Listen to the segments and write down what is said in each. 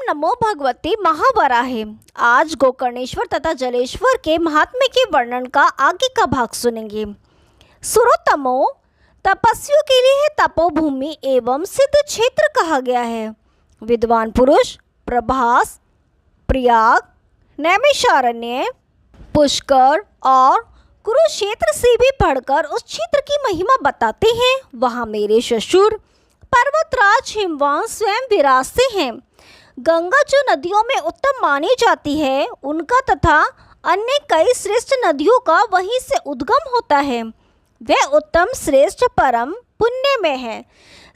नमो भगवते महावराहे। आज गोकर्णेश्वर तथा जलेश्वर के महात्म्य के वर्णन का आगे का भाग सुनेंगे। सुरोत्तमो, तपस्वियों के लिए तपोभूमि एवं सिद्ध क्षेत्र कहा गया है। विद्वान पुरुष प्रभास, प्रयाग, नैमिषारण्य, पुष्कर और कुरुक्षेत्र से भी बढ़कर उस क्षेत्र की महिमा बताते हैं। वहाँ मेरे ससुर पर्वतराज हिमवान स्वयं विराजते हैं। गंगा जो नदियों में उत्तम मानी जाती है, उनका तथा अन्य कई श्रेष्ठ नदियों का वहीं से उद्गम होता है। वह उत्तम श्रेष्ठ परम पुण्य में है।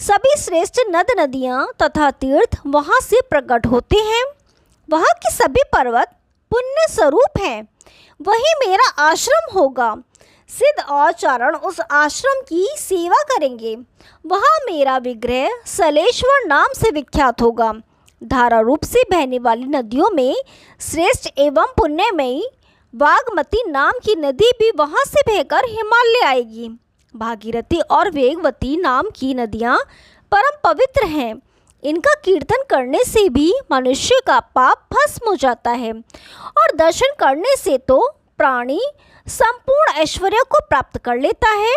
सभी श्रेष्ठ नद नदियाँ तथा तीर्थ वहाँ से प्रकट होते हैं। वहाँ के सभी पर्वत पुण्य स्वरूप हैं। वही मेरा आश्रम होगा। सिद्ध और चारण उस आश्रम की सेवा करेंगे। वहाँ मेरा विग्रह सलेश्वर नाम से विख्यात होगा। धारा रूप से बहने वाली नदियों में श्रेष्ठ एवं पुण्यमयी वागमती नाम की नदी भी वहाँ से बहकर हिमालय आएगी। भागीरथी और वेगवती नाम की नदियाँ परम पवित्र हैं। इनका कीर्तन करने से भी मनुष्य का पाप भस्म हो जाता है और दर्शन करने से तो प्राणी संपूर्ण ऐश्वर्य को प्राप्त कर लेता है।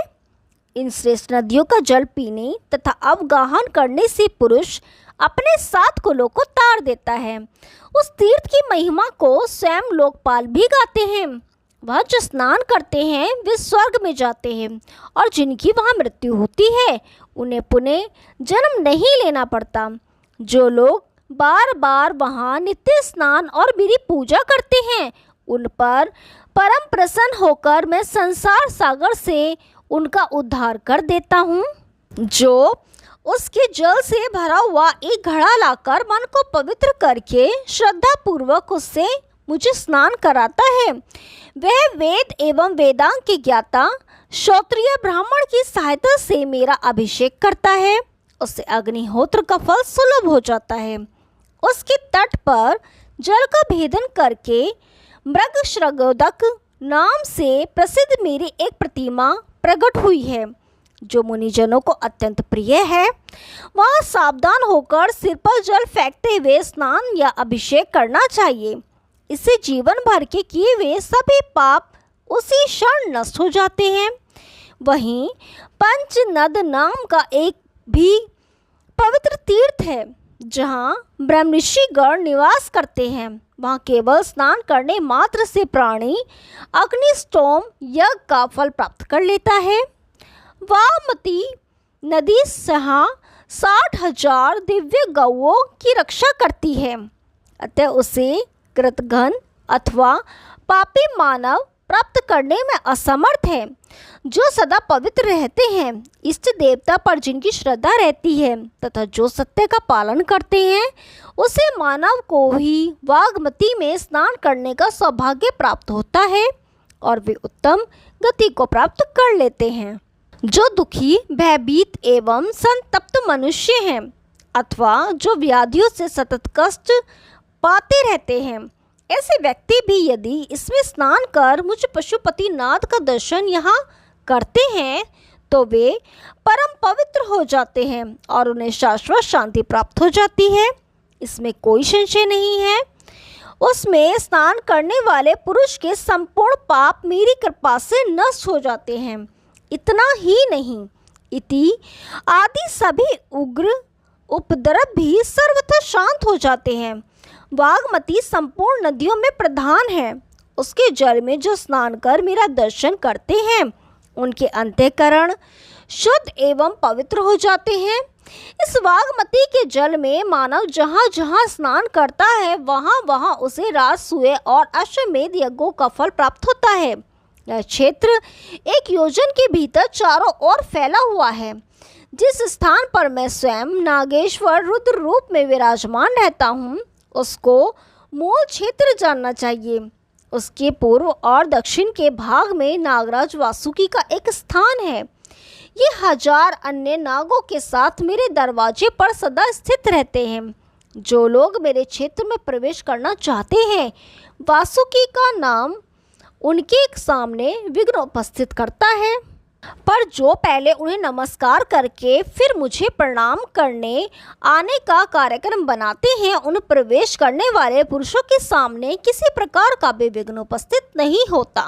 इन श्रेष्ठ नदियों का जल पीने तथा अवगाहन करने से पुरुष अपने 7 कुलों को तार देता है। उस तीर्थ की महिमा को स्वयं लोकपाल भी गाते हैं। वह जो स्नान करते हैं वे स्वर्ग में जाते हैं और जिनकी वहाँ मृत्यु होती है उन्हें पुनः जन्म नहीं लेना पड़ता। जो लोग बार बार वहाँ नित्य स्नान और मेरी पूजा करते हैं उन पर परम प्रसन्न होकर मैं संसार सागर से उनका उद्धार कर देता हूँ। जो उसके जल से भरा हुआ एक घड़ा लाकर मन को पवित्र करके श्रद्धा पूर्वक उससे मुझे स्नान कराता है, वह वेद एवं वेदांग के ज्ञाता क्षत्रिय ब्राह्मण की सहायता से मेरा अभिषेक करता है। उससे अग्निहोत्र का फल सुलभ हो जाता है। उसके तट पर जल का भेदन करके मृगश्रगोदक नाम से प्रसिद्ध मेरी एक प्रतिमा प्रकट हुई है, जो मुनिजनों को अत्यंत प्रिय है। वहाँ सावधान होकर सिर पर जल फेंकते हुए स्नान या अभिषेक करना चाहिए। इससे जीवन भर के किए हुए सभी पाप उसी क्षण नष्ट हो जाते हैं। वहीं पंचनद नाम का एक भी पवित्र तीर्थ है, जहाँ ब्रह्मऋषि गण निवास करते हैं। वहाँ केवल स्नान करने मात्र से प्राणी अग्निष्टोम यज्ञ का फल प्राप्त कर लेता है। वामती नदी 60,000 दिव्य गौओं की रक्षा करती है, अतः उसे कृतघ्न अथवा पापी मानव प्राप्त करने में असमर्थ है। जो सदा पवित्र रहते हैं, इष्ट देवता पर जिनकी श्रद्धा रहती है तथा जो सत्य का पालन करते हैं, उसे मानव को ही वागमती में स्नान करने का सौभाग्य प्राप्त होता है और वे उत्तम गति को प्राप्त कर लेते हैं। जो दुखी, भयभीत एवं संतप्त मनुष्य हैं अथवा जो व्याधियों से सतत कष्ट पाते रहते हैं, ऐसे व्यक्ति भी यदि इसमें स्नान कर मुझ पशुपतिनाथ का दर्शन यहाँ करते हैं तो वे परम पवित्र हो जाते हैं और उन्हें शाश्वत शांति प्राप्त हो जाती है। इसमें कोई संशय नहीं है। उसमें स्नान करने वाले पुरुष के संपूर्ण पाप मेरी कृपा से नष्ट हो जाते हैं। इतना ही नहीं, इति आदि सभी उग्र उपद्रव भी सर्वथा शांत हो जाते हैं। वागमती संपूर्ण नदियों में प्रधान है। उसके जल में जो स्नान कर मेरा दर्शन करते हैं उनके अंतःकरण शुद्ध एवं पवित्र हो जाते हैं। इस वागमती के जल में मानव जहाँ जहाँ स्नान करता है वहाँ वहाँ उसे राजसूय और अश्वमेध यज्ञों का फल प्राप्त होता है। यह क्षेत्र 1 योजन के भीतर चारों ओर फैला हुआ है। जिस स्थान पर मैं स्वयं नागेश्वर रुद्र रूप में विराजमान रहता हूँ उसको मूल क्षेत्र जानना चाहिए। उसके पूर्व और दक्षिण के भाग में नागराज वासुकी का एक स्थान है। ये 1000 अन्य नागों के साथ मेरे दरवाजे पर सदा स्थित रहते हैं। जो लोग मेरे क्षेत्र में प्रवेश करना चाहते हैं, वासुकी का नाम उनके सामने विघ्न उपस्थित करता है। पर जो पहले उन्हें नमस्कार करके फिर मुझे प्रणाम करने आने का कार्यक्रम बनाते हैं, उन प्रवेश करने वाले पुरुषों के सामने किसी प्रकार का भी विघ्न उपस्थित नहीं होता।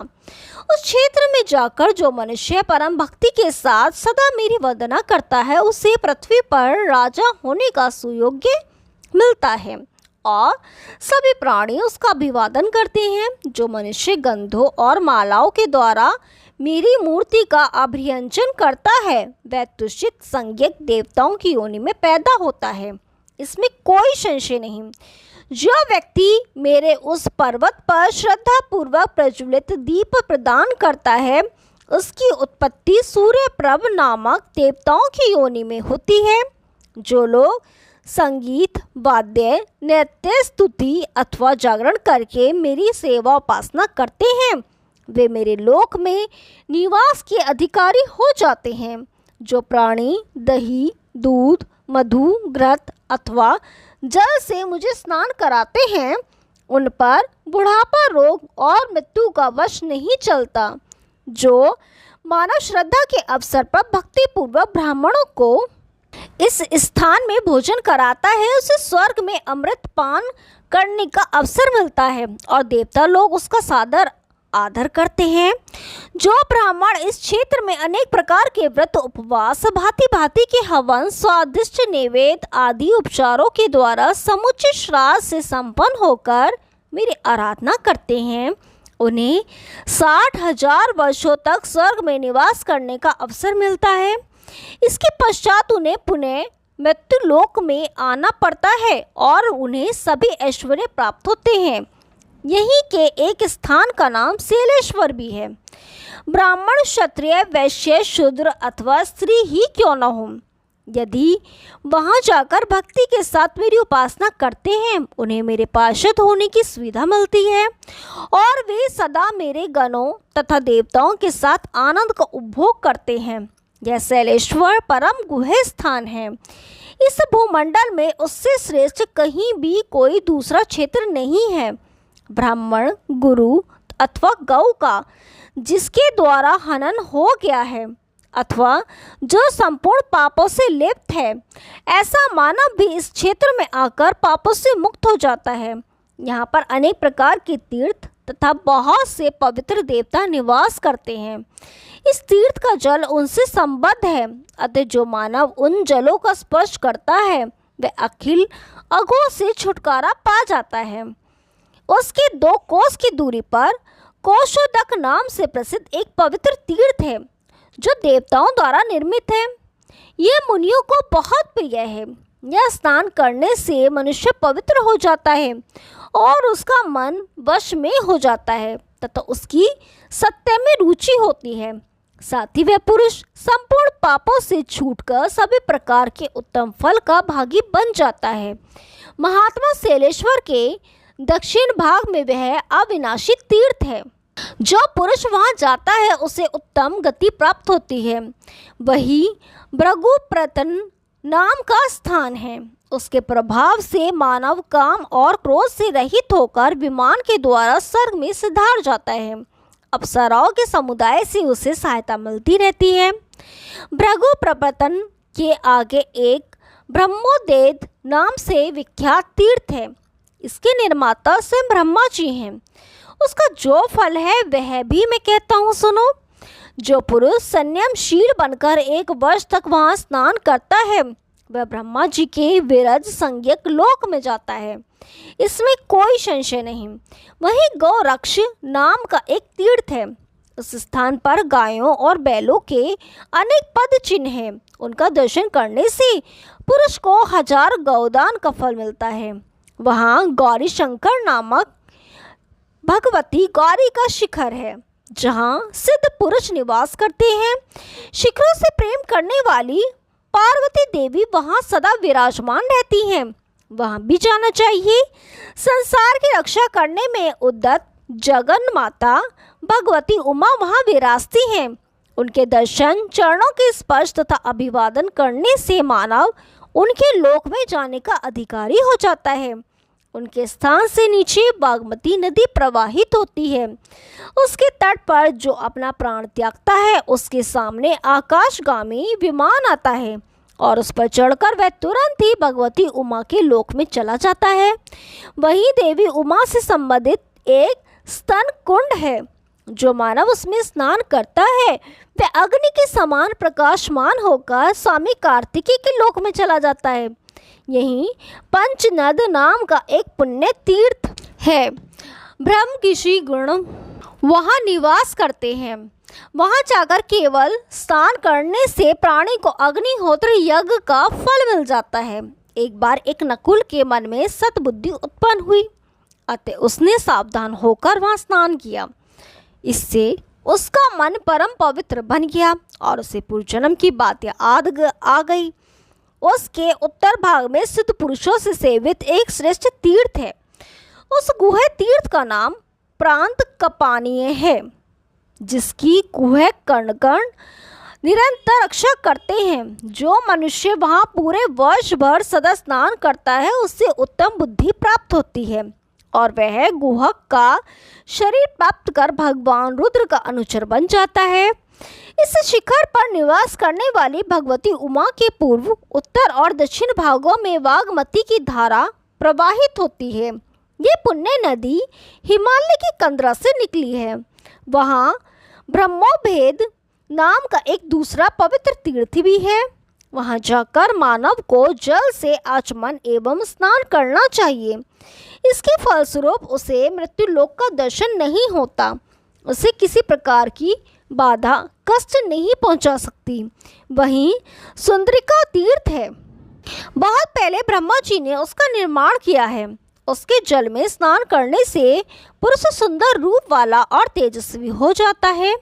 उस क्षेत्र में जाकर जो मनुष्य परम भक्ति के साथ सदा मेरी वंदना करता है, उसे पृथ्वी पर राजा होने का सुयोग्य मिलता है और सभी प्राणी उसका अभिवादन करते हैं। जो मनुष्य गंधों और मालाओं के द्वारा मेरी मूर्ति का अभियंजन करता है, वह तुष्टित संज्ञक देवताओं की योनि में पैदा होता है, इसमें कोई संशय नहीं। जो व्यक्ति मेरे उस पर्वत पर श्रद्धा पूर्वक प्रज्वलित दीप प्रदान करता है, उसकी उत्पत्ति सूर्यप्रभ नामक देवताओं की योनि में होती है। जो लोग संगीत, वाद्य, नृत्य, स्तुति अथवा जागरण करके मेरी सेवा उपासना करते हैं, वे मेरे लोक में निवास के अधिकारी हो जाते हैं। जो प्राणी दही, दूध, मधु, घृत अथवा जल से मुझे स्नान कराते हैं, उन पर बुढ़ापा, रोग और मृत्यु का वश नहीं चलता। जो मानव श्रद्धा के अवसर पर भक्ति पूर्वक ब्राह्मणों को इस स्थान में भोजन कराता है, उसे स्वर्ग में अमृत पान करने का अवसर मिलता है और देवता लोग उसका सादर आदर करते हैं। जो ब्राह्मण इस क्षेत्र में अनेक प्रकार के व्रत, उपवास, भांति भांति के हवन, स्वादिष्ट नैवेद्य आदि उपचारों के द्वारा समुचित श्राद्ध से संपन्न होकर मेरी आराधना करते हैं, उन्हें 60,000 वर्षों तक स्वर्ग में निवास करने का अवसर मिलता है। इसके पश्चात उन्हें पुनः मृत्यु लोक में आना पड़ता है और उन्हें सभी ऐश्वर्य प्राप्त होते हैं। यहीं के एक स्थान का नाम शैलेश्वर भी है। ब्राह्मण, क्षत्रिय, वैश्य, शूद्र अथवा स्त्री ही क्यों न हो, यदि वहां जाकर भक्ति के साथ मेरी उपासना करते हैं, उन्हें मेरे पार्षद होने की सुविधा मिलती है और वे सदा मेरे गणों तथा देवताओं के साथ आनंद का उपभोग करते हैं। यह शैलेश्वर परम गुह्य स्थान है। इस भूमंडल में उससे श्रेष्ठ कहीं भी कोई दूसरा क्षेत्र नहीं है। ब्राह्मण, गुरु अथवा गौ का जिसके द्वारा हनन हो गया है अथवा जो संपूर्ण पापों से लिप्त है, ऐसा मानव भी इस क्षेत्र में आकर पापों से मुक्त हो जाता है। यहाँ पर अनेक प्रकार के तीर्थ तथा बहुत से पवित्र देवता निवास करते हैं। इस तीर्थ का जल उनसे संबद्ध है, अतः जो मानव उन जलों का स्पर्श करता है, वह अखिल अघों से छुटकारा पा जाता है। उसके 2 कोस की दूरी पर कोशोदक नाम से प्रसिद्ध एक पवित्र तीर्थ है, जो देवताओं द्वारा निर्मित है। यह मुनियों को बहुत प्रिय है। यह स्नान करने से मनुष्य पवित्र हो जाता है और उसका मन वश में हो जाता है तथा उसकी सत्य में रुचि होती है। साथ ही वह पुरुष संपूर्ण पापों से छूटकर सभी प्रकार के उत्तम फल का भागी बन जाता है। महात्मा शैलेश्वर के दक्षिण भाग में वह अविनाशी तीर्थ है। जो पुरुष वहां जाता है उसे उत्तम गति प्राप्त होती है। वही भृगुप्रतन नाम का स्थान है। उसके प्रभाव से मानव काम और क्रोध से रहित होकर विमान के द्वारा स्वर्ग में सिधार जाता है। अप्सराओं के समुदाय से उसे सहायता मिलती रहती है। भृगुप्रतन के आगे एक ब्रह्मोदेद नाम से विख्यात तीर्थ है। इसके निर्माता स्वयं ब्रह्मा जी हैं। उसका जो फल है वह भी मैं कहता हूँ, सुनो। जो पुरुष संयमशील बनकर 1 वर्ष तक वहाँ स्नान करता है, वह ब्रह्मा जी के विरज संज्ञक लोक में जाता है, इसमें कोई संशय नहीं। वहीं गौरक्ष नाम का एक तीर्थ है। उस स्थान पर गायों और बैलों के अनेक पद चिन्ह हैं। उनका दर्शन करने से पुरुष को 1000 गौदान का फल मिलता है। वहाँ गौरी शंकर नामक भगवती गौरी का शिखर है, जहाँ सिद्ध पुरुष निवास करते हैं। शिखरों से प्रेम करने वाली पार्वती देवी वहाँ सदा विराजमान रहती हैं। वहाँ भी जाना चाहिए। संसार की रक्षा करने में उद्यत जगन माता भगवती उमा वहाँ विराजती हैं। उनके दर्शन, चरणों के स्पर्श तथा अभिवादन करने से मानव उनके लोक में जाने का अधिकारी हो जाता है। उनके स्थान से नीचे बागमती नदी प्रवाहित होती है। उसके तट पर जो अपना प्राण त्यागता है उसके सामने आकाशगामी विमान आता है और उस पर चढ़कर वह तुरंत ही भगवती उमा के लोक में चला जाता है। वहीं देवी उमा से संबंधित एक स्तन कुंड है। जो मानव उसमें स्नान करता है वह अग्नि के समान प्रकाशमान होकर स्वामी कार्तिकेय के लोक में चला जाता है। यहीं पंचनद नाम का एक पुण्य तीर्थ है। ब्रह्मऋषि गण वहाँ निवास करते हैं। वहाँ जाकर केवल स्नान करने से प्राणी को अग्निहोत्र यज्ञ का फल मिल जाता है। एक बार एक नकुल के मन में सद्बुद्धि उत्पन्न हुई, अतः उसने सावधान होकर वहाँ स्नान किया। इससे उसका मन परम पवित्र बन गया और उसे पूर्व जन्म की बात याद आ गई। उसके उत्तर भाग में सिद्ध पुरुषों से सेवित एक श्रेष्ठ तीर्थ है। उस गुहे तीर्थ का नाम प्रांत कपानीय है, जिसकी गुहे कण कण निरंतर रक्षा करते हैं। जो मनुष्य वहाँ पूरे वर्ष भर सदा स्नान करता है उससे उत्तम बुद्धि प्राप्त होती है और वह गुहक का शरीर प्राप्त कर भगवान रुद्र का अनुचर बन जाता है। इस शिखर पर निवास करने वाली भगवती उमा के पूर्व, उत्तर और दक्षिण भागों में बागमती की धारा प्रवाहित होती है। ये पुण्य नदी हिमालय की कंदरा से निकली है। वहाँ ब्रह्मोभेद नाम का एक दूसरा पवित्र तीर्थ भी है। वहाँ जाकर मानव को जल से आचमन एवं स्नान करना चाहिए। इसके फलस्वरूप उसे मृत्युलोक का दर्शन नहीं होता। उसे किसी प्रकार की बाधा कष्ट नहीं पहुंचा सकती। वहीं सुंदरिका तीर्थ है। बहुत पहले ब्रह्मा जी ने उसका निर्माण किया है। उसके जल में स्नान करने से पुरुष सुंदर रूप वाला और तेजस्वी हो जाता है।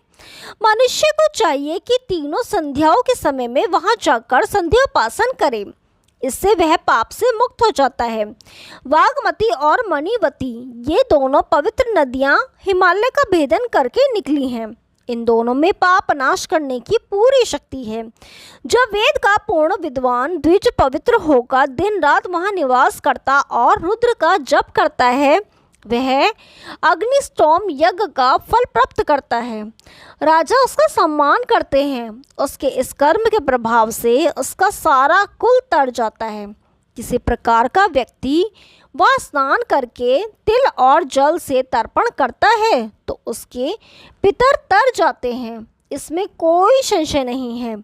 मनुष्य को चाहिए कि तीनों संध्याओं के समय में वहां जाकर संध्योपासन करे। इससे वह पाप से मुक्त हो जाता है। बागमती और मणिवती ये दोनों पवित्र नदियां हिमालय का भेदन करके निकली हैं। इन दोनों में पाप नाश करने की पूरी शक्ति है। जब वेद का पूर्ण विद्वान द्विज पवित्र होकर दिन रात वहाँ निवास करता और रुद्र का जप करता है, वह अग्निष्टोम यज्ञ का फल प्राप्त करता है। राजा उसका सम्मान करते हैं। उसके इस कर्म के प्रभाव से उसका सारा कुल तर जाता है। किसी प्रकार का व्यक्ति वह स्नान करके तिल और जल से तर्पण करता है तो उसके पितर तर जाते हैं। इसमें कोई संशय नहीं है।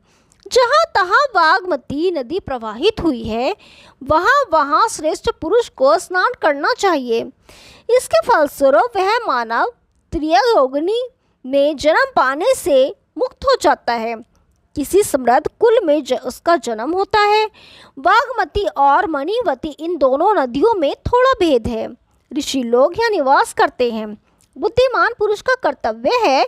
जहाँ तहाँ बागमती नदी प्रवाहित हुई है वहाँ वहाँ श्रेष्ठ पुरुष को स्नान करना चाहिए। इसके फलस्वरूप वह मानव त्रियोगिनी में जन्म पाने से मुक्त हो जाता है। किसी समृद्ध कुल में उसका जन्म होता है। बागमती और मणिवती इन दोनों नदियों में थोड़ा भेद है। ऋषि लोग यहाँ निवास करते हैं। बुद्धिमान पुरुष का कर्तव्य है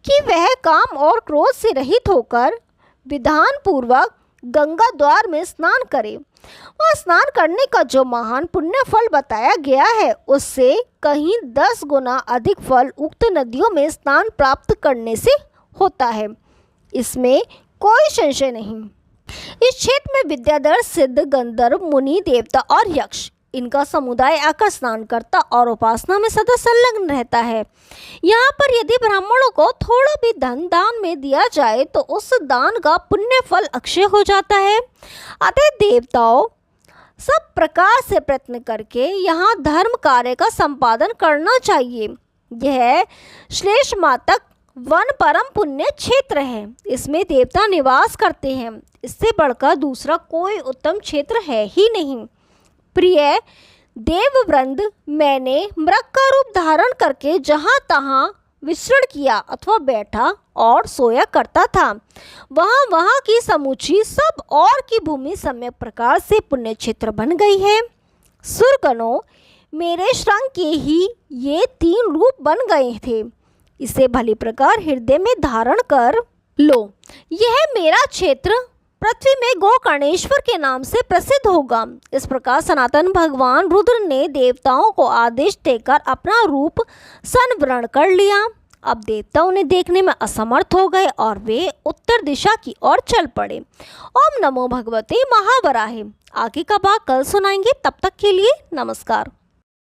कि वह काम और क्रोध से रहित होकर विधान पूर्वक गंगा द्वार में स्नान करे। वह स्नान करने का जो महान पुण्य फल बताया गया है उससे कहीं 10 गुना अधिक फल उक्त नदियों में स्नान प्राप्त करने से होता है। इसमें कोई संशय नहीं। इस क्षेत्र में विद्याधर, सिद्ध, गंधर्व, मुनि, देवता और यक्ष इनका समुदाय आकर स्नान करता और उपासना में सदा संलग्न रहता है। यहाँ पर यदि ब्राह्मणों को थोड़ा भी धन दान में दिया जाए तो उस दान का पुण्य फल अक्षय हो जाता है। अतः देवताओं सब प्रकार से प्रयत्न करके यहाँ धर्म कार्य का संपादन करना चाहिए। यह श्लेष मातक वन परम पुण्य क्षेत्र है। इसमें देवता निवास करते हैं। इससे बढ़कर दूसरा कोई उत्तम क्षेत्र है ही नहीं। प्रिय देववृंद, मैंने मृग का रूप धारण करके जहाँ तहाँ विचरण किया अथवा बैठा और सोया करता था। वहाँ की समूची सब और की भूमि सम्यक प्रकार से पुण्य क्षेत्र बन गई है। सुरगणों, मेरे श्रृंग के ही ये 3 रूप बन गए थे। इसे भली प्रकार हृदय में धारण कर लो। यह मेरा क्षेत्र पृथ्वी में गोकर्णेश्वर के नाम से प्रसिद्ध होगा। इस प्रकार सनातन भगवान रुद्र ने देवताओं को आदेश देकर अपना रूप संवरण कर लिया। अब देवता उन्हें देखने में असमर्थ हो गए और वे उत्तर दिशा की ओर चल पड़े। ओम नमो भगवते महावराहे। आगे का भाग कल सुनाएंगे। तब तक के लिए नमस्कार।